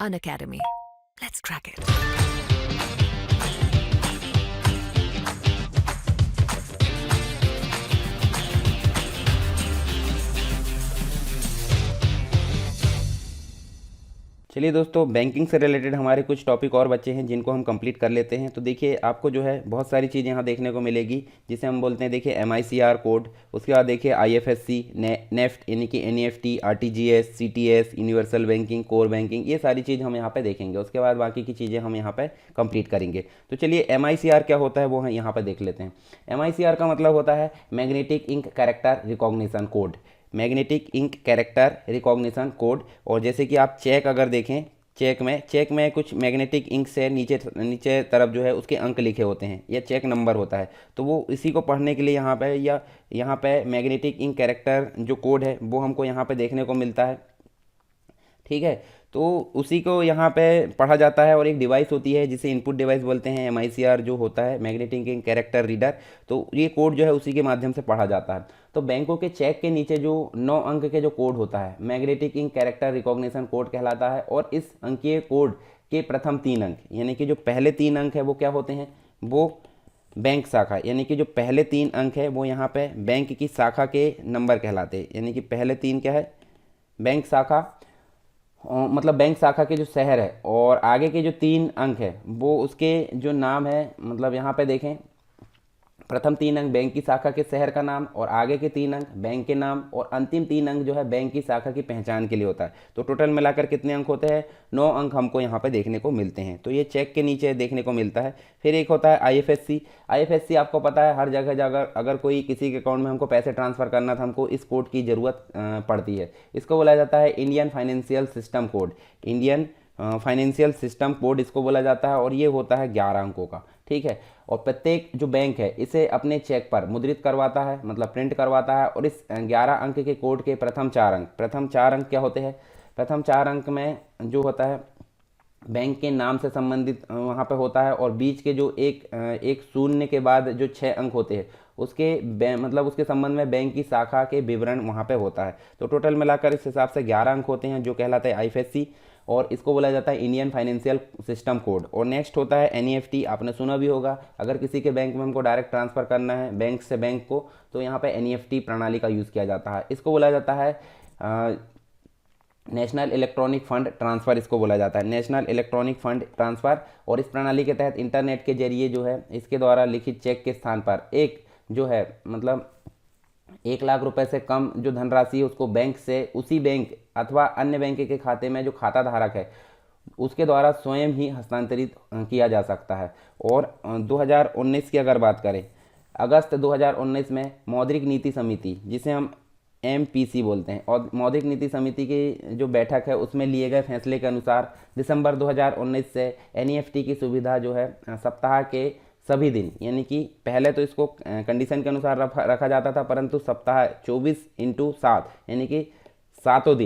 Unacademy. Let's crack it. चलिए दोस्तों, banking से रिलेटेड हमारे कुछ टॉपिक और बचे हैं जिनको हम कंप्लीट कर लेते हैं। तो देखिए, आपको जो है बहुत सारी चीज़ें यहाँ देखने को मिलेगी जिसे हम बोलते हैं, देखिए MICR कोड, उसके बाद देखिए IFSC, नेफ्ट यानी कि NEFT, RTGS, CTS, universal banking, core banking, ये सारी चीज़ हम यहाँ पे देखेंगे। उसके बाद बाकी की चीज़ें हम यहाँ पे कंप्लीट करेंगे। तो चलिए, MICR क्या होता है वो हम यहाँ पे देख लेते हैं। MICR का मतलब होता है magnetic ink character recognition code, magnetic ink character recognition code. और जैसे कि आप चेक अगर देखें, चेक में कुछ मैग्नेटिक इंक से नीचे नीचे तरफ जो है उसके अंक लिखे होते हैं या चेक नंबर होता है। तो वो इसी को पढ़ने के लिए यहाँ पे या यहाँ पे मैग्नेटिक इंक कैरेक्टर जो कोड है वो हमको यहाँ पे देखने को मिलता है। ठीक है, तो उसी को यहाँ पे पढ़ा जाता है और एक डिवाइस होती है जिसे इनपुट डिवाइस बोलते हैं, MICR जो होता है मैग्नेटिक इंक कैरेक्टर रीडर। तो ये कोड जो है उसी के माध्यम से पढ़ा जाता है। तो बैंकों के चेक के नीचे जो 9 अंक के जो कोड होता है magnetic ink character recognition code कहलाता है। और इस अंकीय कोड के प्रथम 3 अंक यानी कि जो पहले 3 अंक है वो क्या होते हैं, वो बैंक शाखा यानी कि जो पहले 3 अंक है वो यहाँ पे बैंक की शाखा के नंबर कहलाते हैं। यानी कि पहले 3 क्या है, बैंक शाखा, मतलब बैंक शाखा के जो शहर है, और आगे के जो 3 अंक है वो उसके जो नाम है। मतलब यहाँ पे देखें, प्रथम 3 अंक बैंक की शाखा के शहर का नाम, और आगे के 3 अंक बैंक के नाम, और अंतिम 3 अंक जो है बैंक की शाखा की पहचान के लिए होता है। तो टोटल मिलाकर कितने अंक होते हैं, 9 अंक हमको यहाँ पे देखने को मिलते हैं। तो ये चेक के नीचे देखने को मिलता है। फिर एक होता है IFSC आपको पता है, हर जगह जगह अगर कोई किसी के अकाउंट में हमको पैसे ट्रांसफ़र करना था, हमको इस कोड की ज़रूरत पड़ती है। इसको बोला जाता है Indian financial system code, Indian financial system code इसको बोला जाता है। और ये होता है 11 अंकों का। ठीक है, और प्रत्येक जो बैंक है इसे अपने चेक पर मुद्रित करवाता है, मतलब प्रिंट करवाता है। और इस 11 अंक के कोड के प्रथम 4 अंक क्या होते हैं, प्रथम 4 अंक में जो होता है बैंक के नाम से संबंधित वहाँ पे होता है। और बीच के जो एक शून्य के बाद जो 6 अंक होते हैं उसके मतलब उसके संबंध में बैंक की शाखा के विवरण वहाँ पे होता है। तो टोटल मिलाकर इस हिसाब से 11 अंक होते हैं जो कहलाते हैं IFSC, और इसको बोला जाता है इंडियन फाइनेंशियल सिस्टम कोड। और नेक्स्ट होता है NEFT, आपने सुना भी होगा। अगर किसी के बैंक में हमको डायरेक्ट ट्रांसफ़र करना है बैंक से बैंक को, तो यहाँ पे NEFT प्रणाली का यूज़ किया जाता है। इसको बोला जाता है नेशनल इलेक्ट्रॉनिक फंड ट्रांसफ़र, इसको बोला जाता है नेशनल इलेक्ट्रॉनिक फंड ट्रांसफ़र। और इस प्रणाली के तहत इंटरनेट के जरिए जो है इसके द्वारा लिखित चेक के स्थान पर एक जो है मतलब 1 लाख रुपए से कम जो धनराशि है उसको बैंक से उसी बैंक अथवा अन्य बैंक के खाते में जो खाता धारक है उसके द्वारा स्वयं ही हस्तांतरित किया जा सकता है। और 2019 की अगर बात करें, अगस्त 2019 में मौद्रिक नीति समिति, जिसे हम MPC बोलते हैं, और मौद्रिक नीति समिति की जो बैठक है उसमें लिए गए फैसले के अनुसार दिसंबर 2019 से NEFT की सुविधा जो है सप्ताह के सभी दिन, यानी कि पहले तो इसको कंडीशन के अनुसार रखा जाता था, परंतु सप्ताह 24/7 यानी कि सातों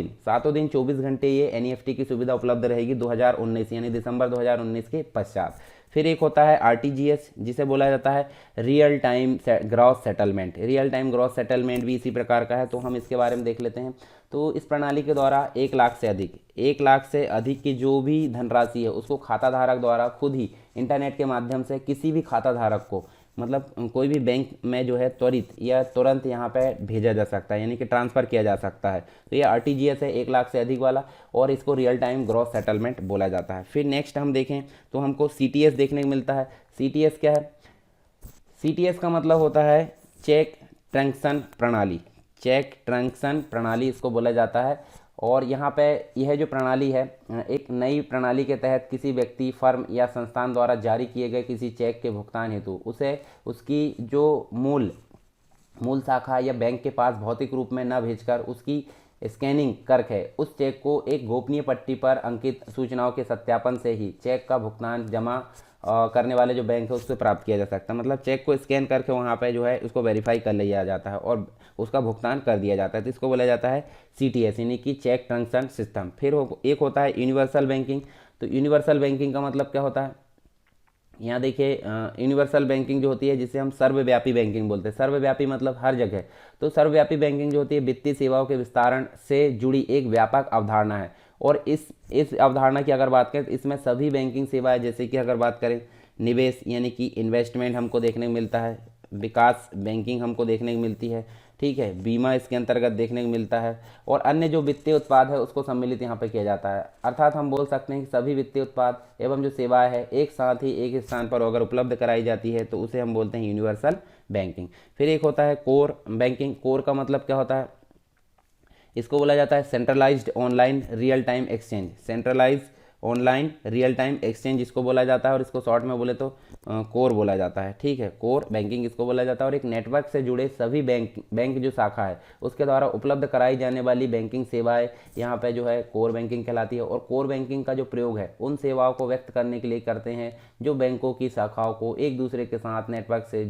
दिन 24 घंटे ये NEFT की सुविधा उपलब्ध रहेगी 2019 यानी दिसंबर 2019 के पश्चात। फिर एक होता है RTGS, जिसे बोला जाता है real time gross settlement. Real time gross settlement भी इसी प्रकार का है, तो हम इसके बारे में देख लेते हैं। तो इस प्रणाली के द्वारा 1 लाख से अधिक की जो भी धनराशि है उसको खाता धारक द्वारा खुद ही इंटरनेट के माध्यम से किसी भी खाता धारक को, मतलब कोई भी बैंक में जो है त्वरित या तुरंत यहाँ पे भेजा जा सकता है, यानी कि ट्रांसफ़र किया जा सकता है। तो ये RTGS है 1 लाख से अधिक वाला, और इसको रियल टाइम ग्रॉस सेटलमेंट बोला जाता है। फिर नेक्स्ट हम देखें तो हमको CTS देखने को मिलता है। CTS क्या है, CTS का मतलब होता है चेक ट्रांजैक्शन प्रणाली, चेक ट्रांजैक्शन प्रणाली इसको बोला जाता है। और यहाँ पे यह जो प्रणाली है एक नई प्रणाली के तहत किसी व्यक्ति, फर्म या संस्थान द्वारा जारी किए गए किसी चेक के भुगतान हेतु उसे उसकी जो मूल शाखा या बैंक के पास भौतिक रूप में न भेजकर उसकी स्कैनिंग करके उस चेक को एक गोपनीय पट्टी पर अंकित सूचनाओं के सत्यापन से ही चेक का भुगतान जमा करने वाले जो बैंक है उससे प्राप्त किया जा सकता है। मतलब चेक को स्कैन करके वहाँ पे जो है उसको वेरीफाई कर लिया जाता है और उसका भुगतान कर दिया जाता है। तो इसको बोला जाता है CTS यानी कि चेक ट्रांजैक्शन सिस्टम। फिर एक होता है यूनिवर्सल बैंकिंग। तो यूनिवर्सल बैंकिंग का मतलब क्या होता है, यहाँ देखिए यूनिवर्सल बैंकिंग जो होती है जिसे हम सर्वव्यापी बैंकिंग बोलते हैं। सर्वव्यापी मतलब हर जगह। तो सर्वव्यापी बैंकिंग जो होती है वित्तीय सेवाओं के विस्तारण से जुड़ी एक व्यापक अवधारणा है। और इस अवधारणा की अगर बात करें तो इसमें सभी बैंकिंग सेवाएं, जैसे कि अगर बात करें निवेश यानी कि इन्वेस्टमेंट हमको देखने को मिलता है, विकास बैंकिंग हमको देखने को मिलती है, ठीक है, बीमा इसके अंतर्गत देखने को मिलता है, और अन्य जो वित्तीय उत्पाद है उसको सम्मिलित यहाँ पे किया जाता है। अर्थात हम बोल सकते हैं कि सभी वित्तीय उत्पाद एवं जो सेवाएं है एक साथ ही एक स्थान पर अगर उपलब्ध कराई जाती है तो उसे हम बोलते हैं यूनिवर्सल बैंकिंग। फिर एक होता है कोर बैंकिंग। कोर का मतलब क्या होता है? इसको बोला जाता है centralised online real time exchange. Centralise online real time exchange इसको बोला जाता है, और इसको शॉर्ट में बोले तो कोर बोला जाता है, ठीक है, कोर बैंकिंग इसको बोला जाता है। और एक नेटवर्क से जुड़े सभी बैंक जो शाखा है उसके द्वारा उपलब्ध कराई जाने वाली बैंकिंग सेवाएं यहाँ पे जो है कोर बैंकिंग कहलाती है। और कोर बैंकिंग का जो प्रयोग है उन सेवाओं को व्यक्त करने के लिए करते हैं जो बैंकों की शाखाओं को एक दूसरे के साथ नेटवर्क से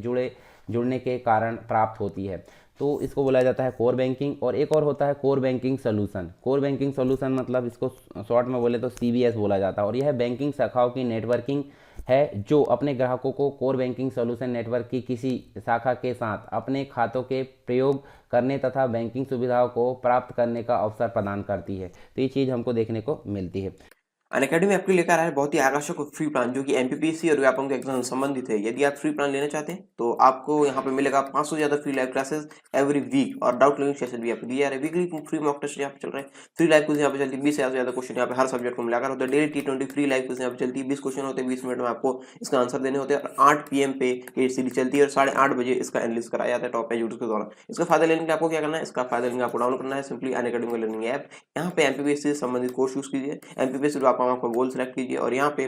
जुड़ने के कारण प्राप्त होती है, तो इसको बोला जाता है कोर बैंकिंग। और एक और होता है core banking solution. Core banking solution मतलब इसको शॉर्ट में बोले तो सीबीएस बोला जाता है, और यह बैंकिंग शाखाओं की नेटवर्किंग है जो अपने ग्राहकों को कोर बैंकिंग सोल्यूशन नेटवर्क की किसी शाखा के साथ अपने खातों के प्रयोग करने तथा बैंकिंग सुविधाओं को प्राप्त करने का अवसर प्रदान करती है। तो ये चीज़ हमको देखने को मिलती है। अनअकैडमी आपके लेकर आया है बहुत ही आकर्षक फ्री प्लान जो कि एमपीपीएससी और व्यापम के एग्जाम से संबंधित है। यदि आप फ्री प्लान लेना चाहते हैं तो आपको यहाँ पे मिलेगा 500 से ज्यादा free live classes every week, और डाउट क्लियरिंग सेशन भी आपको दिए जा रहे हैं। वीकली फ्री मॉक टेस्ट यहाँ पे चल रहे हैं, फ्री लाइव क्विज यहाँ पे चलती है, 20 से ज्यादा क्वेश्चन यहाँ पे हर सब्जेक्ट को मिलाकर होते हैं। Daily T20 free live quiz यहाँ पे चलती है, 20 क्वेश्चन होते हैं, 20 मिनट में आपको इसका आंसर देने होते हैं, और 8 PM पे ये सीरीज चलती है, और 8:30 बजे इसका एनालिसिस कराया जाता है टॉप एजुकेटर्स के द्वारा। इसका फायदा लेने के लिए आपको क्या करना है? इसका फायदा लेने आपको डाउनलोड करना है सिंपली अनअकैडमी लर्निंग ऐप। यहाँ पे एमपीपीएससी से संबंधित कोर्स यूज कीजिए, एमपीपीएससी जो आपका गोल सेलेक्ट कीजिए, और यहाँ पे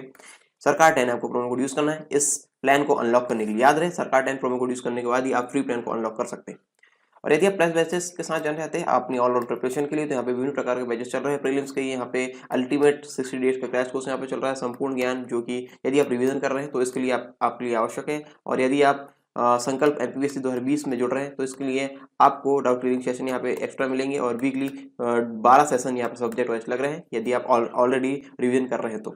सरकार 10 आपको प्रोमो कोड यूज करना है इस प्लान को अनलॉक करने के लिए। याद रहे, सरकार 10 प्रोमो कोड यूज करने के बाद ही आप फ्री प्लान को अनलॉक कर सकते हैं। और यदि आप प्लस बैचेस के साथ जाना चाहते हैं अपनी ऑल राउंड प्रिपरेशन के लिए, तो यहाँ पे विभिन्न प्रकार के बैचेस चल रहे हैं। प्रीलिम्स के यहाँ पे अल्टीमेट 60 डेज का क्रैश कोर्स यहाँ पे चल रहा है, संपूर्ण ज्ञान, जो कि यदि आप रिवीजन कर रहे हैं तो इसके लिए आपके लिए आवश्यक है। और यदि आप संकल्प एमपीपीएससी 2020 में जुड़ रहे हैं तो इसके लिए आपको डाउट क्लियरिंग सेशन यहाँ पे एक्स्ट्रा मिलेंगे, और वीकली 12 सेशन यहाँ पे सब्जेक्ट वाइज लग रहे हैं यदि आप ऑलरेडी रिवीजन कर रहे हैं तो।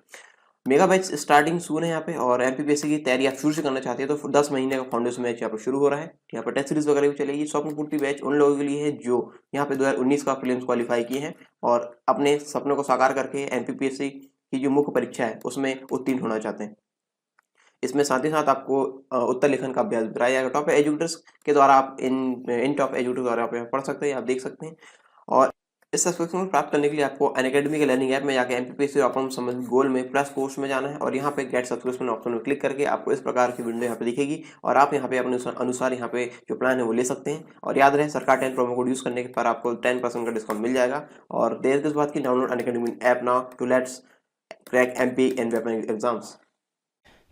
मेगा बैच स्टार्टिंग सून है यहाँ पे, और एमपीपीएससी की तैयारी आप शुरू से करना चाहते हैं तो 10 महीने का फाउंडेशन बैच यहाँ पे शुरू हो रहा है। यहाँ पे टेस्ट सीरीज वगैरह भी चलेगी। स्वप्न पूर्ति बैच उन लोगों के लिए है जो यहाँ पे 2019 का प्रीलिम्स क्वालिफाई किए हैं और अपने सपनों को साकार करके एमपीपीएससी की जो मुख्य परीक्षा है उसमें उत्तीर्ण होना चाहते हैं। इसमें साथ ही साथ आपको उत्तर लेखन का अभ्यास कराया जाएगा टॉप एजुकेटर्स के द्वारा। आप इन टॉप एजुकेटर्स द्वारा आप पढ़ सकते हैं, आप देख सकते हैं। और इस सब्सक्रिप्शन प्राप्त करने के लिए आपको अनअकैडमी के लर्निंग ऐप में जाकर एमपीपीएससी और संबंधित गोल में प्लस कोर्स में जाना है, और यहाँ पे गेट सब्सक्रिप्शन ऑप्शन में क्लिक करके आपको इस प्रकार की विंडो यहाँ पे दिखेगी, और आप यहाँ पे अपने अनुसार यहाँ पे जो प्लान है वो ले सकते हैं। और याद रहे, सरकार 10 प्रोमो कोड यूज करने पर आपको 10% का डिस्काउंट मिल जाएगा। और देर किस बात की, download Unacademy app now to let's crack MP and exams.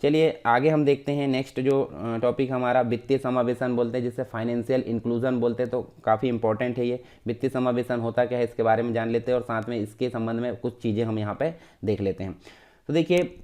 चलिए आगे हम देखते हैं नेक्स्ट जो टॉपिक हमारा वित्तीय समावेशन बोलते हैं, जिसे फाइनेंशियल इंक्लूजन बोलते हैं। तो काफ़ी इंपॉर्टेंट है ये वित्तीय समावेशन होता क्या है इसके बारे में जान लेते हैं, और साथ में इसके संबंध में कुछ चीज़ें हम यहाँ पे देख लेते हैं। तो देखिए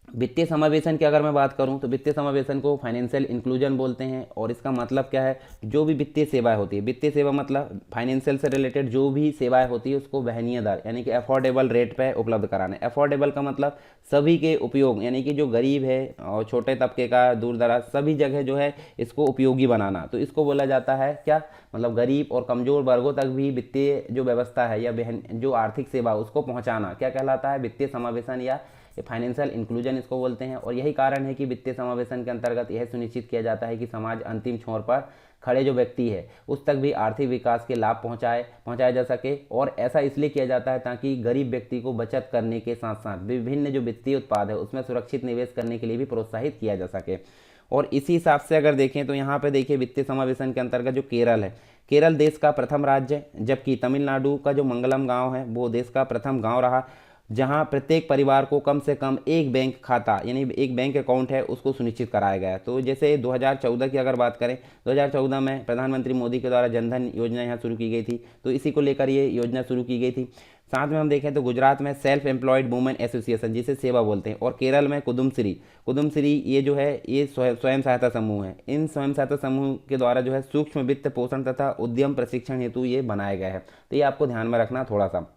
वित्तीय समावेशन की अगर मैं बात करूं तो वित्तीय समावेशन को फाइनेंशियल इंक्लूजन बोलते हैं। और इसका मतलब क्या है, जो भी वित्तीय सेवाएं होती है, वित्तीय सेवा मतलब फाइनेंशियल से रिलेटेड जो भी सेवाएं होती है उसको वहनीय दर यानी कि अफोर्डेबल रेट पे उपलब्ध कराना। अफोर्डेबल का मतलब सभी के उपयोग, यानी कि जो गरीब है और छोटे तबके का, दूर दराज सभी जगह जो है इसको उपयोगी बनाना। तो इसको बोला जाता है क्या, मतलब गरीब और कमज़ोर वर्गों तक भी वित्तीय जो व्यवस्था है या जो आर्थिक सेवा उसको पहुँचाना क्या कहलाता है, वित्तीय समावेशन या फाइनेंशियल इंक्लूजन इसको बोलते हैं। और यही कारण है कि वित्तीय समावेशन के अंतर्गत यह सुनिश्चित किया जाता है कि समाज अंतिम छोर पर खड़े जो व्यक्ति है उस तक भी आर्थिक विकास के लाभ पहुंचाया जा सके। और ऐसा इसलिए किया जाता है ताकि गरीब व्यक्ति को बचत करने के साथ साथ विभिन्न जो वित्तीय उत्पाद है उसमें सुरक्षित निवेश करने के लिए भी प्रोत्साहित किया जा सके। और इसी हिसाब से अगर देखें तो यहाँ पे देखिए वित्तीय समावेशन के अंतर्गत जो केरल है, केरल देश का प्रथम राज्य है, जबकि तमिलनाडु का जो मंगलम गाँव है वो देश का प्रथम गाँव रहा, जहां प्रत्येक परिवार को कम से कम एक बैंक खाता यानी एक बैंक अकाउंट है उसको सुनिश्चित कराया गया है। तो जैसे 2014 की अगर बात करें, 2014 में प्रधानमंत्री मोदी के द्वारा जनधन योजना यहाँ शुरू की गई थी, तो इसी को लेकर ये योजना शुरू की गई थी। साथ में हम देखें तो गुजरात में सेल्फ एम्प्लॉयड वुमेन एसोसिएशन जिसे सेवा बोलते हैं, और केरल में कुदुमश्री ये जो है ये स्वयं सहायता समूह है। इन स्वयं सहायता समूह के द्वारा जो है सूक्ष्म वित्त पोषण तथा उद्यम प्रशिक्षण हेतु ये बनाया गया है। तो ये आपको ध्यान में रखना थोड़ा सा।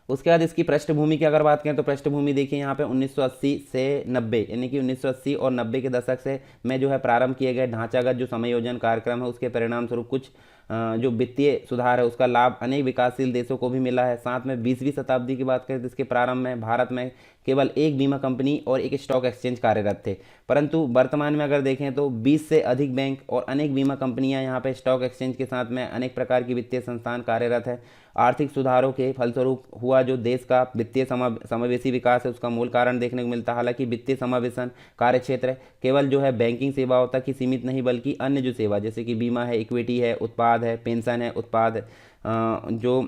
उसके बाद इसकी पृष्ठभूमि की अगर बात करें तो पृष्ठभूमि देखिए यहाँ पे 1980 से 90 यानी कि 1980 और 90 के दशक से में जो है प्रारंभ किए गए ढांचागत जो समायोजन कार्यक्रम है उसके परिणाम स्वरूप कुछ जो वित्तीय सुधार है उसका लाभ अनेक विकासशील देशों को भी मिला है। साथ में 20वीं शताब्दी की बात करें तो इसके प्रारंभ में भारत में केवल एक बीमा कंपनी और एक स्टॉक एक्सचेंज कार्यरत थे, परंतु वर्तमान में अगर देखें तो 20 से अधिक बैंक और अनेक बीमा कंपनियां यहाँ पे स्टॉक एक्सचेंज के साथ में अनेक प्रकार की वित्तीय संस्थान कार्यरत है। आर्थिक सुधारों के फलस्वरूप हुआ जो देश का वित्तीय समावेशी विकास है उसका मूल कारण देखने को मिलता है। हालांकि वित्तीय समावेशन कार्य क्षेत्र केवल जो है बैंकिंग सेवाओं तक ही सीमित नहीं बल्कि अन्य जो सेवा जैसे कि बीमा है, इक्विटी है, उत्पाद है, पेंशन है, उत्पाद जो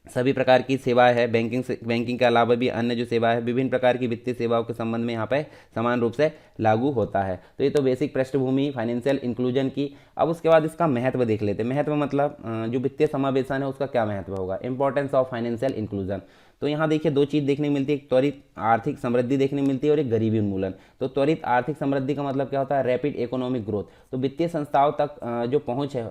सभी प्रकार की सेवाएं है, बैंकिंग के अलावा भी अन्य जो सेवा है विभिन्न प्रकार की वित्तीय सेवाओं के संबंध में यहाँ पे समान रूप से लागू होता है। तो ये तो बेसिक पृष्ठभूमि फाइनेंशियल इंक्लूजन की। अब उसके बाद इसका महत्व देख लेते हैं। महत्व मतलब जो वित्तीय समावेशन है उसका क्या महत्व होगा, इंपॉर्टेंस ऑफ फाइनेंशियल इंक्लूजन। तो यहाँ देखिए दो चीज़ देखने को मिलती है, एक त्वरित आर्थिक समृद्धि देखने को मिलती है और एक गरीबी उन्मूलन। तो त्वरित आर्थिक समृद्धि का मतलब क्या होता है, रैपिड इकोनॉमिक ग्रोथ। तो वित्तीय संस्थाओं तक जो पहुँच है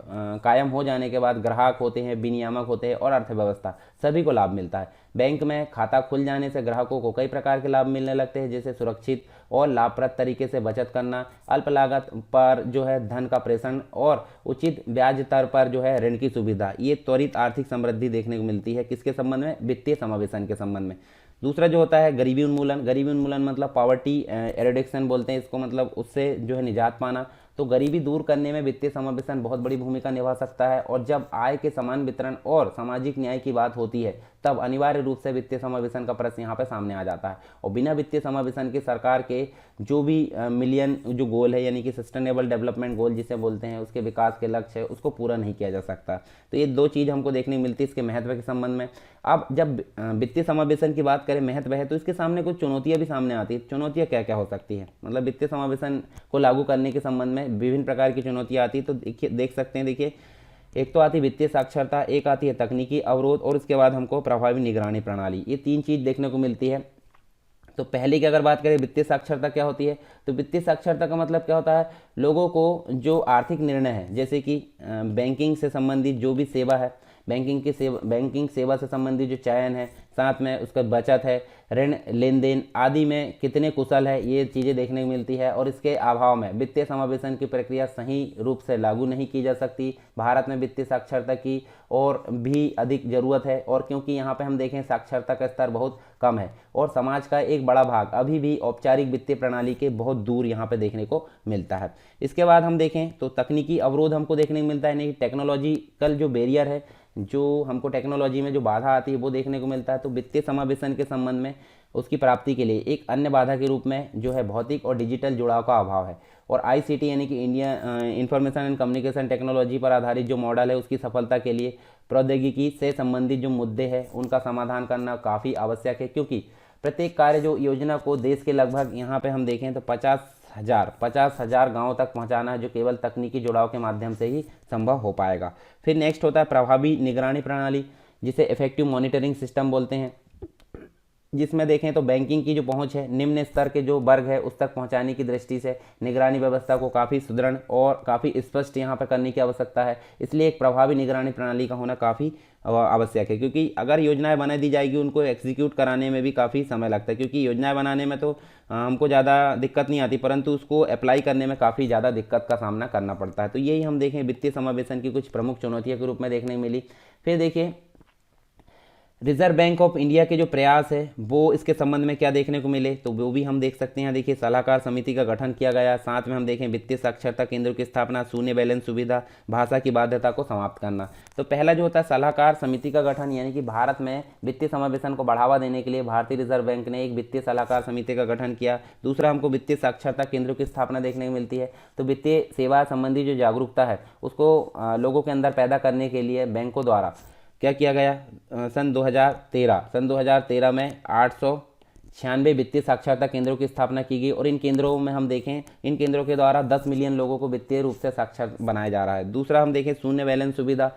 कायम हो जाने के बाद ग्राहक होते हैं, विनियामक होते हैं और अर्थव्यवस्था सभी को लाभ मिलता है। बैंक में खाता खुल जाने से ग्राहकों को कई प्रकार के लाभ मिलने लगते हैं, जैसे सुरक्षित और लाभप्रद तरीके से बचत करना, अल्प लागत पर जो है धन का प्रेषण और उचित ब्याज दर पर जो है ऋण की सुविधा। ये त्वरित आर्थिक समृद्धि देखने को मिलती है किसके संबंध में, वित्तीय समावेशन के संबंध में। दूसरा जो होता है गरीबी उन्मूलन। गरीबी उन्मूलन मतलब पॉवर्टी एरिडिक्शन बोलते हैं इसको, मतलब उससे जो है निजात पाना। तो गरीबी दूर करने में वित्तीय समावेशन बहुत बड़ी भूमिका निभा सकता है। और जब आय के समान वितरण और सामाजिक न्याय की बात होती है तब अनिवार्य रूप से वित्तीय समावेशन का प्रश्न यहाँ पे सामने आ जाता है। और बिना वित्तीय समावेशन के सरकार के जो भी मिलियन जो गोल है यानी कि सस्टेनेबल डेवलपमेंट गोल जिसे बोलते हैं, उसके विकास के लक्ष्य है उसको पूरा नहीं किया जा सकता। तो ये दो चीज़ हमको देखने को मिलती है इसके महत्व के संबंध में। अब जब वित्तीय समावेशन की बात करें, महत्व है, तो इसके सामने कुछ चुनौतियां भी सामने आती है। चुनौतियां क्या क्या हो सकती है, मतलब वित्तीय समावेशन को लागू करने के संबंध में विभिन्न प्रकार की चुनौतियां आती है। तो देख सकते हैं, देखिए एक तो आती है वित्तीय साक्षरता, एक आती है तकनीकी अवरोध और उसके बाद हमको प्रभावी निगरानी प्रणाली। ये तीन चीज़ देखने को मिलती है। तो पहले की अगर बात करें वित्तीय साक्षरता क्या होती है, तो वित्तीय साक्षरता का मतलब क्या होता है, लोगों को जो आर्थिक निर्णय है जैसे कि बैंकिंग से संबंधित जो भी सेवा है, बैंकिंग सेवा से संबंधित जो चयन है, साथ में उसका बचत है, ऋण लेन देन आदि में कितने कुशल है, ये चीज़ें देखने को मिलती है। और इसके अभाव में वित्तीय समावेशन की प्रक्रिया सही रूप से लागू नहीं की जा सकती। भारत में वित्तीय साक्षरता की और भी अधिक ज़रूरत है, और क्योंकि यहाँ पे हम देखें साक्षरता का स्तर बहुत कम है और समाज का एक बड़ा भाग अभी भी औपचारिक वित्तीय प्रणाली के बहुत दूर यहाँ पे देखने को मिलता है। इसके बाद हम देखें तो तकनीकी अवरोध हमको देखने को मिलता है, यानी टेक्नोलॉजिकल जो बैरियर है, जो हमको टेक्नोलॉजी में जो बाधा आती है वो देखने को मिलता है। तो वित्तीय समावेशन के संबंध में उसकी प्राप्ति के लिए एक अन्य बाधा के रूप में जो है भौतिक और डिजिटल जुड़ाव का अभाव है। और आईसीटी यानी कि India information and communication technology पर आधारित जो मॉडल है उसकी सफलता के लिए प्रौद्योगिकी से संबंधित जो मुद्दे हैं उनका समाधान करना काफ़ी आवश्यक है, क्योंकि प्रत्येक कार्य जो योजना को देश के लगभग यहाँ पे हम देखें तो 50,000 गाँव तक पहुँचाना है, जो केवल तकनीकी जुड़ाव के माध्यम से ही संभव हो पाएगा। फिर नेक्स्ट होता है प्रभावी निगरानी प्रणाली, जिसे इफेक्टिव मॉनिटरिंग सिस्टम बोलते हैं, जिसमें देखें तो बैंकिंग की जो पहुंच है निम्न स्तर के जो वर्ग है उस तक पहुंचाने की दृष्टि से निगरानी व्यवस्था को काफ़ी सुदृढ़ और काफ़ी स्पष्ट यहाँ पर करने की आवश्यकता है। इसलिए एक प्रभावी निगरानी प्रणाली का होना काफ़ी आवश्यक है, क्योंकि अगर योजनाएं बना दी जाएगी उनको एग्जीक्यूट कराने में भी काफ़ी समय लगता है। क्योंकि योजनाएं बनाने में तो हमको ज़्यादा दिक्कत नहीं आती, परंतु उसको अप्लाई करने में काफ़ी ज़्यादा दिक्कत का सामना करना पड़ता है। तो यही हम देखें वित्तीय समावेशन की कुछ प्रमुख चुनौतियों के रूप में देखने मिली। फिर देखिए रिजर्व बैंक ऑफ इंडिया के जो प्रयास है वो इसके संबंध में क्या देखने को मिले, तो वो भी हम देख सकते हैं। देखिए सलाहकार समिति का गठन किया गया, साथ में हम देखें वित्तीय साक्षरता केंद्रों की स्थापना, शून्य बैलेंस सुविधा, भाषा की बाध्यता को समाप्त करना। तो पहला जो होता है सलाहकार समिति का गठन, यानी कि भारत में वित्तीय समावेशन को बढ़ावा देने के लिए भारतीय रिजर्व बैंक ने एक वित्तीय सलाहकार समिति का गठन किया। दूसरा हमको वित्तीय साक्षरता केंद्रों की स्थापना देखने को मिलती है। तो वित्तीय सेवा संबंधी जो जागरूकता है उसको लोगों के अंदर पैदा करने के लिए बैंकों द्वारा क्या किया गया, सन 2013 में 896 वित्तीय साक्षरता केंद्रों की स्थापना की गई। और इन केंद्रों में हम देखें इन केंद्रों के द्वारा 10 मिलियन लोगों को वित्तीय रूप से साक्षर बनाया जा रहा है। दूसरा हम देखें शून्य बैलेंस सुविधा,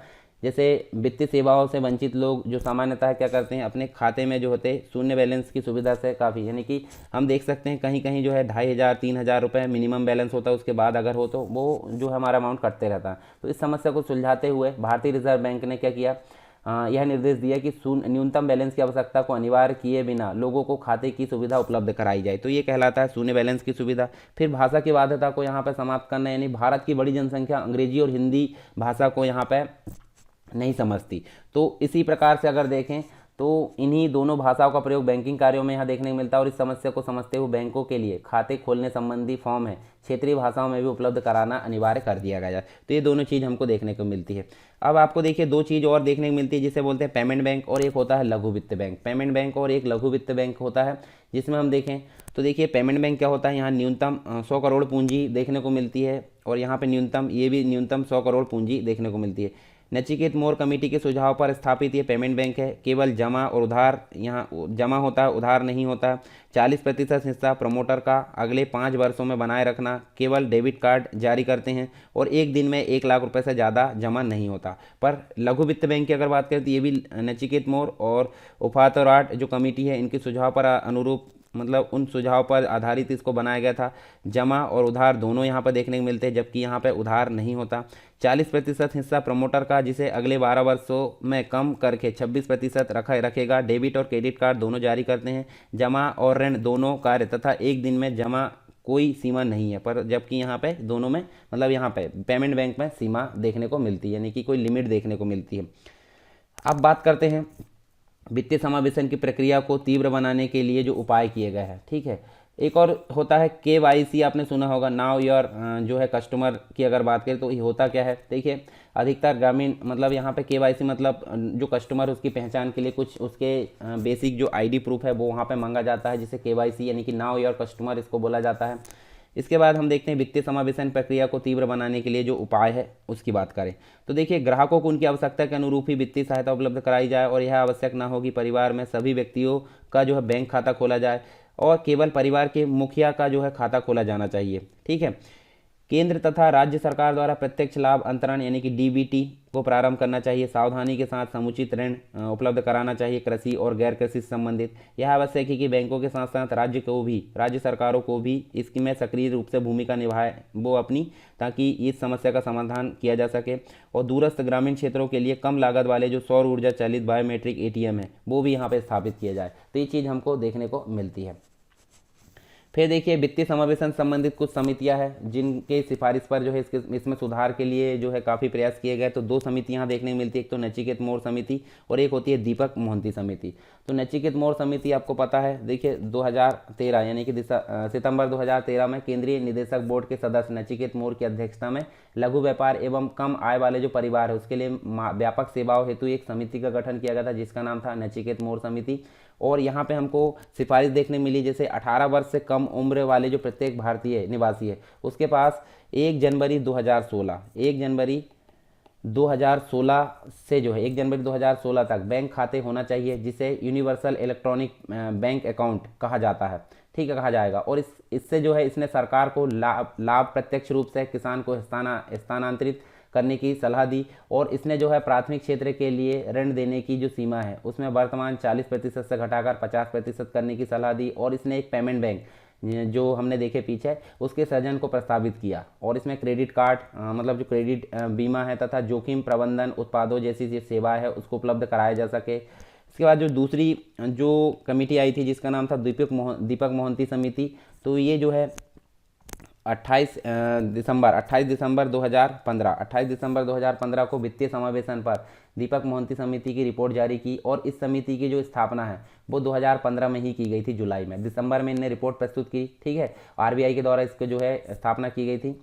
जैसे वित्तीय सेवाओं से वंचित लोग जो सामान्यतः क्या करते हैं अपने खाते में जो होते शून्य बैलेंस की सुविधा से काफ़ी, यानी कि हम देख सकते हैं कहीं कहीं जो है 2,500-3,000 रुपये मिनिमम बैलेंस होता है, उसके बाद अगर हो तो वो जो है हमारा अमाउंट कटते रहता है। तो इस समस्या को सुलझाते हुए भारतीय रिजर्व बैंक ने क्या किया, यह निर्देश दिया कि न्यूनतम बैलेंस की आवश्यकता को अनिवार्य किए बिना लोगों को खाते की सुविधा उपलब्ध कराई जाए। तो ये कहलाता है शून्य बैलेंस की सुविधा। फिर भाषा की बाध्यता को यहाँ पर समाप्त करना, यानी भारत की बड़ी जनसंख्या अंग्रेजी और हिंदी भाषा को यहाँ पर नहीं समझती। तो इसी प्रकार से अगर देखें तो इन्हीं दोनों भाषाओं का प्रयोग बैंकिंग कार्यों में यहाँ देखने को मिलता है। और इस समस्या को समझते हुए बैंकों के लिए खाते खोलने संबंधी फॉर्म है क्षेत्रीय भाषाओं में भी उपलब्ध कराना अनिवार्य कर दिया गया है। तो ये दोनों चीज़ हमको देखने को मिलती है। अब आपको देखिए दो चीज़ और देखने को मिलती है, जिसे बोलते हैं पेमेंट बैंक और एक होता है लघु वित्त बैंक। पेमेंट बैंक और एक लघु वित्त बैंक होता है, जिसमें हम देखें तो देखिए पेमेंट बैंक क्या होता है, यहाँ न्यूनतम 100 करोड़ पूंजी देखने को मिलती है और यहाँ पे न्यूनतम 100 करोड़ पूंजी देखने को मिलती है। नचिकेत मोर कमेटी के सुझाव पर स्थापित ये पेमेंट बैंक है। केवल जमा और उधार यहाँ जमा होता है, उधार नहीं होता। 40% हिस्सा प्रमोटर का अगले 5 वर्षों में बनाए रखना। केवल डेबिट कार्ड जारी करते हैं और एक दिन में 1 लाख रुपए से ज़्यादा जमा नहीं होता। पर लघु वित्त बैंक की अगर बात करें तो ये भी नचिकेत मोर और उफातराट जो कमेटी है इनके सुझाव पर अनुरूप, मतलब उन सुझाव पर आधारित इसको बनाया गया था। जमा और उधार दोनों यहाँ पर देखने को मिलते हैं, जबकि यहाँ पर उधार नहीं होता। 40% हिस्सा प्रमोटर का, जिसे अगले 12 वर्षों में कम करके 26% रखेगा। डेबिट और क्रेडिट कार्ड दोनों जारी करते हैं। जमा और ऋण दोनों कार्य तथा एक दिन में जमा कोई सीमा नहीं है, पर जबकि यहाँ पे दोनों में, मतलब यहाँ पे पेमेंट बैंक में सीमा देखने को मिलती है, यानी कि कोई लिमिट देखने को मिलती है। अब बात करते हैं वित्तीय समावेशन की प्रक्रिया को तीव्र बनाने के लिए जो उपाय किए गए हैं। ठीक है, एक और होता है KYC, आपने सुना होगा, नाउ योर जो है कस्टमर की अगर बात करें तो ये होता क्या है। देखिए अधिकतर ग्रामीण, मतलब यहाँ पे KYC मतलब जो कस्टमर उसकी पहचान के लिए कुछ उसके बेसिक जो ID प्रूफ है वो वहाँ पे मांगा जाता है, जिसे KYC यानी कि नाउ योर कस्टमर इसको बोला जाता है। इसके बाद हम देखते हैं वित्तीय समावेशन प्रक्रिया को तीव्र बनाने के लिए जो उपाय है उसकी बात करें तो देखिए ग्राहकों को उनकी आवश्यकता के अनुरूप ही वित्तीय सहायता उपलब्ध कराई जाए और यह आवश्यक ना हो कि परिवार में सभी व्यक्तियों का जो है बैंक खाता खोला जाए और केवल परिवार के मुखिया का जो है खाता खोला जाना चाहिए। ठीक है, केंद्र तथा राज्य सरकार द्वारा प्रत्यक्ष लाभ अंतरण यानी कि DBT को प्रारंभ करना चाहिए। सावधानी के साथ समुचित ऋण उपलब्ध कराना चाहिए कृषि और गैर कृषि से संबंधित। यह आवश्यक है कि बैंकों के साथ साथ राज्य सरकारों को भी इसमें सक्रिय रूप से भूमिका निभाए वो अपनी, ताकि इस समस्या का समाधान किया जा सके। और दूरस्थ ग्रामीण क्षेत्रों के लिए कम लागत वाले जो सौर ऊर्जा चालित बायोमेट्रिक ATM है वो भी यहाँ पर स्थापित किया जाए। तो ये चीज़ हमको देखने को मिलती है। फिर देखिए वित्तीय समावेशन संबंधित कुछ समितियां हैं जिनके सिफारिश पर जो है इसमें सुधार के लिए जो है काफ़ी प्रयास किए गए। तो 2 समितियां देखने को मिलती है, एक तो नचिकेत मोर समिति और एक होती है दीपक मोहंती समिति। तो नचिकेत मोर समिति आपको पता है, देखिए 2013 यानी कि सितंबर 2013 में केंद्रीय निदेशक बोर्ड के सदस्य नचिकेत मोर की अध्यक्षता में लघु व्यापार एवं कम आय वाले जो परिवार है उसके लिए व्यापक सेवाओं हेतु एक समिति का गठन किया गया था, जिसका नाम था नचिकेत मोर समिति। और यहाँ पे हमको सिफारिश देखने मिली, जैसे 18 वर्ष से कम उम्र वाले जो प्रत्येक भारतीय निवासी है उसके पास 1 जनवरी 2016 से जो है 1 जनवरी 2016 तक बैंक खाते होना चाहिए, जिसे यूनिवर्सल इलेक्ट्रॉनिक बैंक अकाउंट कहा जाता है। ठीक है, कहा जाएगा। और इससे जो है इसने सरकार को लाभ प्रत्यक्ष रूप से किसान को स्थानांतरित करने की सलाह दी। और इसने जो है प्राथमिक क्षेत्र के लिए ऋण देने की जो सीमा है उसमें वर्तमान 40% से घटाकर 50% करने की सलाह दी। और इसने एक पेमेंट बैंक जो हमने देखे पीछे उसके सृजन को प्रस्तावित किया। और इसमें क्रेडिट कार्ड मतलब जो क्रेडिट बीमा है तथा जोखिम प्रबंधन उत्पादों जैसी जो सेवाएं है उसको उपलब्ध कराया जा सके। इसके बाद जो दूसरी जो कमेटी आई थी जिसका नाम था दीपक मोहंती समिति, तो ये जो है 28 दिसंबर 2015 को वित्तीय समावेशन पर दीपक मोहंती समिति की रिपोर्ट जारी की। और इस समिति की जो स्थापना है वो 2015 में ही की गई थी, जुलाई में। दिसंबर में इन्हें रिपोर्ट प्रस्तुत की। ठीक है, RBI के द्वारा इसको जो है स्थापना की गई थी।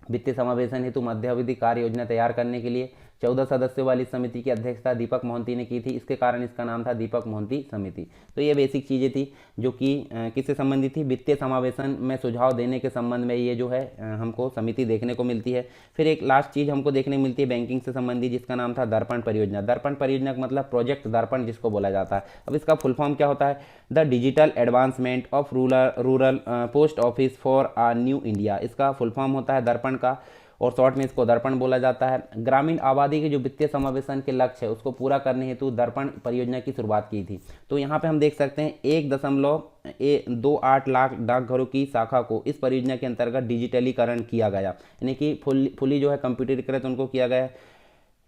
वित्तीय समावेशन हेतु मध्यावधि कार्य योजना तैयार करने के लिए 14 सदस्यों वाली समिति की अध्यक्षता दीपक मोहंती ने की थी। इसके कारण इसका नाम था दीपक मोहंती समिति। तो ये बेसिक चीज़ें थी जो कि किससे संबंधित थी, वित्तीय समावेशन में सुझाव देने के संबंध में ये जो है हमको समिति देखने को मिलती है। फिर एक लास्ट चीज़ हमको देखने को मिलती है बैंकिंग से संबंधित, जिसका नाम था दर्पण परियोजना। दर्पण परियोजना का मतलब प्रोजेक्ट दर्पण जिसको बोला जाता है। अब इसका फुल फॉर्म क्या होता है, the digital advancement of rural post office for uh new India. इसका फुल फॉर्म होता है दर्पण का, और शॉर्ट में इसको दर्पण बोला जाता है। ग्रामीण आबादी के जो वित्तीय समावेशन के लक्ष्य है उसको पूरा करने हेतु दर्पण परियोजना की शुरुआत की थी। तो यहाँ पे हम देख सकते हैं 1.28 लाख डाकघरों की शाखा को इस परियोजना के अंतर्गत डिजिटलीकरण किया गया, यानी कि फुली जो है कंप्यूटरीकृत उनको किया गया।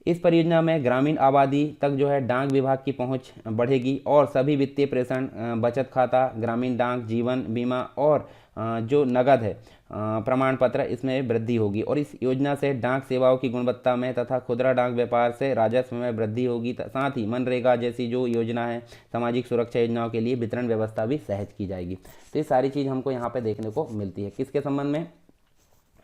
इस परियोजना में ग्रामीण आबादी तक जो है डाक विभाग की पहुंच बढ़ेगी और सभी वित्तीय प्रेषण, बचत खाता, ग्रामीण डाक, जीवन बीमा और जो नगद है प्रमाण पत्र, इसमें वृद्धि होगी। और इस योजना से डाक सेवाओं की गुणवत्ता में तथा खुदरा डाक व्यापार से राजस्व में वृद्धि होगी। साथ ही मनरेगा जैसी जो योजना है, सामाजिक सुरक्षा योजनाओं के लिए वितरण व्यवस्था भी सहज की जाएगी। तो ये सारी चीज़ हमको यहाँ पे देखने को मिलती है। किसके संबंध में?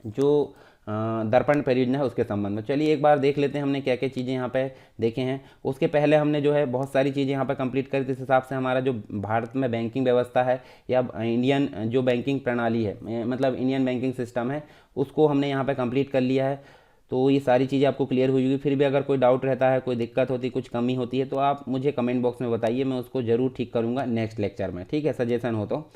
जो दर्पण परियोजना है उसके संबंध में। चलिए एक बार देख लेते हैं हमने क्या क्या चीज़ें यहाँ पे देखे हैं। उसके पहले हमने जो है बहुत सारी चीज़ें यहाँ पे कंप्लीट करी। इस हिसाब से हमारा जो भारत में बैंकिंग व्यवस्था है या इंडियन जो बैंकिंग प्रणाली है, मतलब इंडियन बैंकिंग सिस्टम है, उसको हमने यहाँ पे कंप्लीट कर लिया है। तो ये सारी चीज़ें आपको क्लियर हुई होगी। फिर भी अगर कोई डाउट रहता है, कोई दिक्कत होती है, कुछ कमी होती है, तो आप मुझे कमेंट बॉक्स में बताइए, मैं उसको ज़रूर ठीक करूँगा नेक्स्ट लेक्चर में। ठीक है, सजेशन हो तो।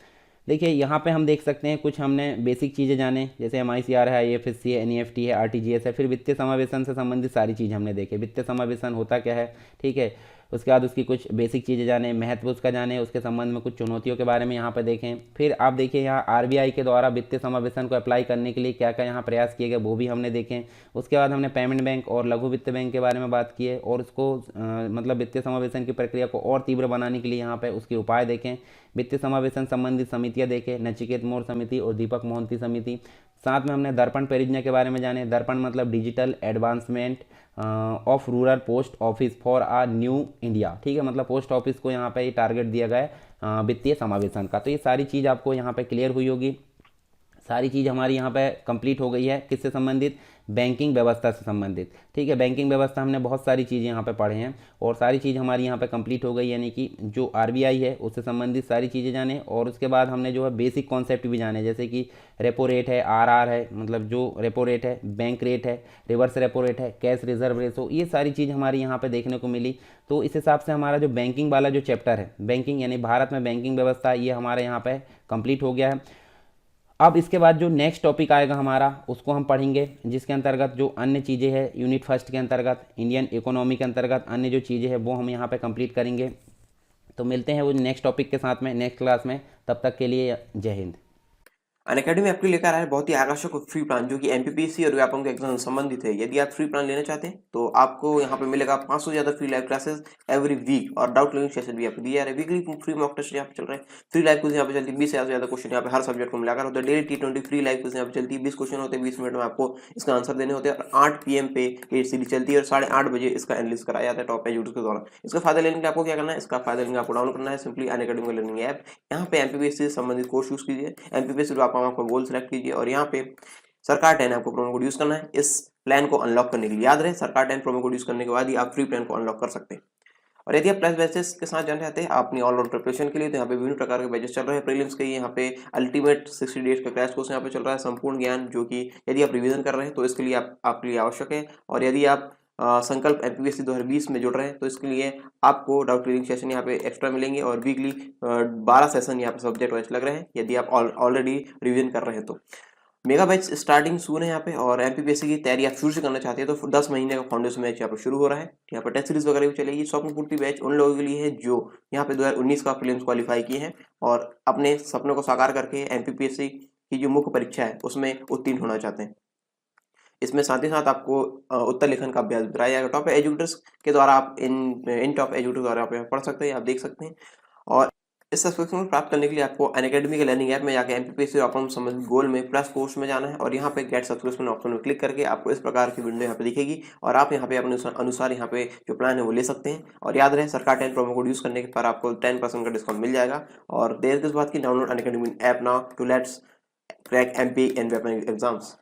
देखिए यहाँ पे हम देख सकते हैं कुछ हमने बेसिक चीज़ें जाने, जैसे MICR है, IFSC है, NEFT है, RTGS है। फिर वित्तीय समावेशन से संबंधित सारी चीज़ हमने देखे। वित्तीय समावेशन होता क्या है, ठीक है। उसके बाद उसकी कुछ बेसिक चीज़ें जाने, महत्व उसका जाने, उसके संबंध में कुछ चुनौतियों के बारे में यहाँ पे देखें। फिर आप देखिए यहाँ RBI के द्वारा वित्तीय समावेशन को अप्लाई करने के लिए क्या क्या यहाँ प्रयास किए गए, वो भी हमने देखें। उसके बाद हमने पेमेंट बैंक और लघु वित्त बैंक के बारे में बात की है और उसको मतलब वित्तीय समावेशन की प्रक्रिया को और तीव्र बनाने के लिए यहाँ पे उसके उपाय देखें। वित्तीय समावेशन संबंधित समितियाँ देखें, नचिकेत मोर समिति और दीपक मोहंती समिति। साथ में हमने दर्पण परियोजना के बारे में जाने। दर्पण मतलब digital advancement of rural post office for uh new India, ठीक है। मतलब पोस्ट ऑफिस को यहाँ पे ये टारगेट दिया गया है वित्तीय समावेशन का। तो ये सारी चीज़ आपको यहाँ पे क्लियर हुई होगी। सारी चीज़ हमारी यहाँ पे कंप्लीट हो गई है। किससे संबंधित? बैंकिंग व्यवस्था से संबंधित, ठीक है। बैंकिंग व्यवस्था हमने बहुत सारी चीज़ें यहाँ पे पढ़े हैं और सारी चीज़ हमारी यहाँ पे कंप्लीट हो गई, यानी कि जो RBI है उससे संबंधित सारी चीज़ें जाने। और उसके बाद हमने जो है बेसिक कॉन्सेप्ट भी जाने, जैसे कि रेपो रेट है, RR है, मतलब जो रेपो रेट है, बैंक रेट है, रिवर्स रेपो रेट है, कैश रिजर्व रेशो, ये सारी चीज़ हमारी यहाँ पे देखने को मिली। तो इस हिसाब से हमारा जो बैंकिंग वाला जो चैप्टर है, बैंकिंग यानी भारत में बैंकिंग व्यवस्था, ये हमारे यहाँ पे कंप्लीट हो गया है। अब इसके बाद जो नेक्स्ट टॉपिक आएगा हमारा, उसको हम पढ़ेंगे, जिसके अंतर्गत जो अन्य चीज़ें हैं यूनिट फर्स्ट के अंतर्गत, इंडियन इकोनॉमी के अंतर्गत अन्य जो चीज़ें हैं वो हम यहाँ पे कंप्लीट करेंगे। तो मिलते हैं वो नेक्स्ट टॉपिक के साथ में नेक्स्ट क्लास में। तब तक के लिए जय हिंद। अनअकैडमी आपके लेकर आया है बहुत ही आकर्षक फ्री प्लान जो कि MPPSC और व्यापम के एग्जाम से संबंधित है। यदि आप फ्री प्लान लेना चाहते हैं तो आपको यहाँ पे मिलेगा 500 से ज़्यादा free live classes every week और डाउट क्लियरिंग सेशन भी आपको दिया जा रहा है। वीकली फ्री मॉक टेस्ट यहाँ पे चल रहा है। फ्री लाइव क्विज यहाँ पे चलती है, 20 से ज़्यादा क्वेश्चन यहाँ पे हर सब्जेक्ट को मिलाकर होता है। Daily T20 free live quiz यहाँ पे चलती है, 20 क्वेश्चन होते हैं, 20 मिनट में आपको इसका आंसर देने होते हैं और 8 PM पे ये सीरीज चलती है और 8:30 बजे इसका एनालिसिस कराया जाता है टॉप एजुकेटर्स के द्वारा। इसका फायदा लेने के लिए आपको क्या करना है? इसका फायदा लेने आपको डाउनलोड करना है सिंपली अनअकैडमी लर्निंग ऐप। यहाँ पे MPPSC से संबंधित कोर्स यूज कीजिए, MPPSC आपका गोल सेलेक्ट कीजिए और यहाँ पे सरकार 10 आपको प्रोमो कोड यूज करना है इस प्लान को अनलॉक करने के लिए। याद रहे, सरकार 10 प्रोमो कोड यूज करने के बाद ही आप फ्री प्लान को अनलॉक कर सकते हैं। और यदि आप प्लस बैचेस के साथ जाना चाहते हैं अपनी ऑलराउंड प्रिपरेशन के लिए, तो यहाँ पे विभिन्न प्रकार के बैचेस चल रहे हैं। प्रीलिम्स के यहाँ पे अल्टीमेट 60 डेज का क्रैश कोर्स यहाँ पे चल रहा है, संपूर्ण ज्ञान, जो कि यदि आप रिवीजन कर रहे हैं तो इसके लिए आपके लिए आवश्यक है। और यदि आप संकल्प MPPSC 2020 में जुड़ रहे हैं तो इसके लिए आपको डाउट क्लियरिंग सेशन यहाँ पे एक्स्ट्रा मिलेंगे और वीकली 12 सेशन यहाँ पे सब्जेक्ट वाइज लग रहे हैं यदि आप ऑलरेडी रिवीजन कर रहे हैं तो। मेगा बैच स्टार्टिंग सून है यहाँ पे और MPPSC की तैयारी आप शुरू से करना चाहते हैं तो 10 महीने का फाउंडेशन बैच यहाँ पे शुरू हो रहा है। यहाँ पे टेस्ट सीरीज वगैरह भी चलेगी। स्वप्न पूर्ति बैच उन लोगों के लिए है जो यहाँ पे 2019 का प्रीलिम्स क्वालिफाई किए हैं और अपने सपनों को साकार करके MPPSC की जो मुख्य परीक्षा है उसमें उत्तीर्ण होना चाहते हैं। इसमें साथ ही साथ आपको उत्तर लेखन का अभ्यास कराया जाएगा टॉप एजुकेटर्स के द्वारा। आप इन टॉप एजुकेटर्स द्वारा आप पढ़ सकते हैं, आप देख सकते हैं। और इस सब्सक्रिप्शन प्राप्त करने के लिए आपको अनअकैडमी के लर्निंग ऐप में जाकर MPPSC और संबंधित गोल में प्लस कोर्स में जाना है और यहाँ पे गेट सब्सक्रिप्शन ऑप्शन में क्लिक करके आपको इस प्रकार की विंडो यहाँ पे दिखेगी और आप यहाँ पे अपने अनुसार यहाँ पे जो प्लान है वो ले सकते हैं। और याद रहे, सरकार 10 प्रोमो कोड यूज करने पर आपको 10% का डिस्काउंट मिल जाएगा। और देर किस बात की, download Unacademy app now to let's crack MP and exams.